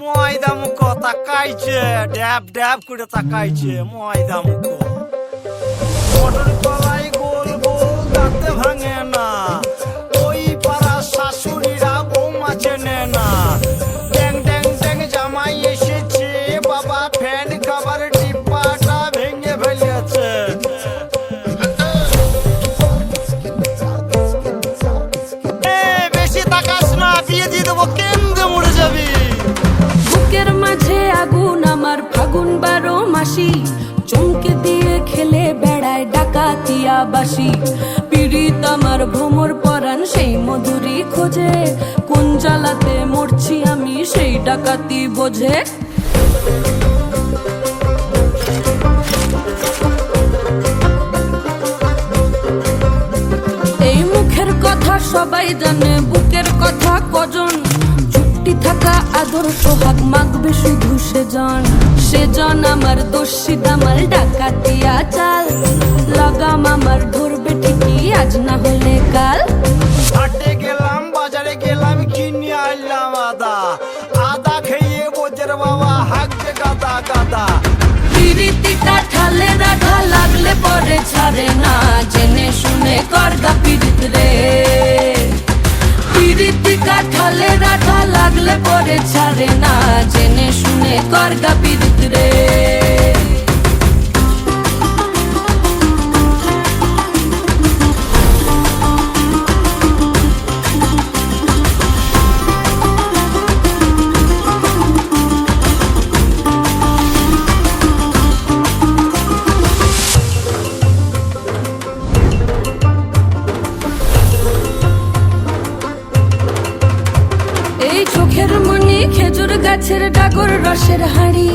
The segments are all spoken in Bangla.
ময়দা মুখ তাকাইছে, ড্যাব ড্যাব করে তাকাইছে ময়দা মুখ। মটর কলাই গোল গোল দাঁতে ভাঙে না, ওই পাড়া শাশুড়িরা বৌমা চেনে না। ড্যাং ড্যাং ড্যাং জামাই এসেছে, বাবা ফ্যান খাবার ডিব্বাটা ভেঙে ফেলেছে। বেশি তাকাস না, বিয়ে দিয়ে দেবো, কেন্দ্রে মরে যাবি। বুকের মাঝে আগুন আমার ফাগুন 12 মাসি, চমকে দিয়ে খেলে বেড়ায় ডাকাতিয়া বাসি। পীড়িত আমার ভ্রমর পরাণ সেই মধুরী খোঁজে, কোন জ্বালাতে মরছি আমি সেই ডাকাতি বোঝে। এই মুখের কথা সবাই জানে, বুকের কথা কজন? চুপটি থাকা আদর সোহাগ মাগবে শুধু সেজন আমার দোষী দামাল ডাকাতিয়া চাল। লাগাম আমার ধরবে ঠিকই আজ না হলে কাল। হাটে গেলাম, বাজারে গেলাম, কিনে আনলাম আদা। আদা খেয়ে বোঝের বাবা হাঁকছে গাদা গাদা। পিরিতিটা ঠালে রাখা লাগলে পরে ছাড়ে না, জেনে শুনে করগা পিরিত রে। পিরিতিকা ঠালে রাখা লাগলে পরে ছাড়ে না, জেনে শুনে করগা পিরিত রে। চোখের মনি খেজুর গাছের ডাগর রসের হাড়ি,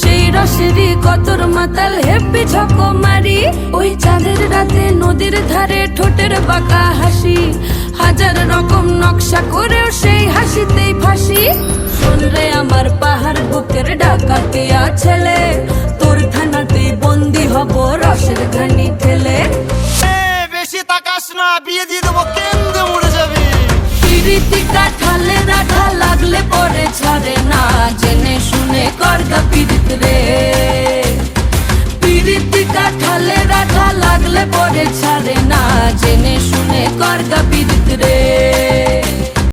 সেই রসেরই কতর মাতাল হেপি ঝকো মারি। ওই চাঁদের রাতে নদীর ধারে ঠোঁটের বাঁকা হাসি, হাজার রকম নকশা করেও সেই হাসিতেই ফাঁসি। শোন রে আমার পাহাড় বুকের ডাকাতিয়া ছেলে, তোর থানাতেই বন্দি হব রসের ঘানি ঠেলে। বেশি তাকাস না, বিয়ে দিয়ে দেবো, কেন্দ্রে মরে যাবি। পিরিতিকা ঠালে রাখা লাগলে পরে ছাড়ে না, জেনে শুনে করগা পিরিত রে। পিরিতিকা ঠালে রাখা লাগলে পরে ছাড়ে না, জেনে শুনে করগা পিরিত রে।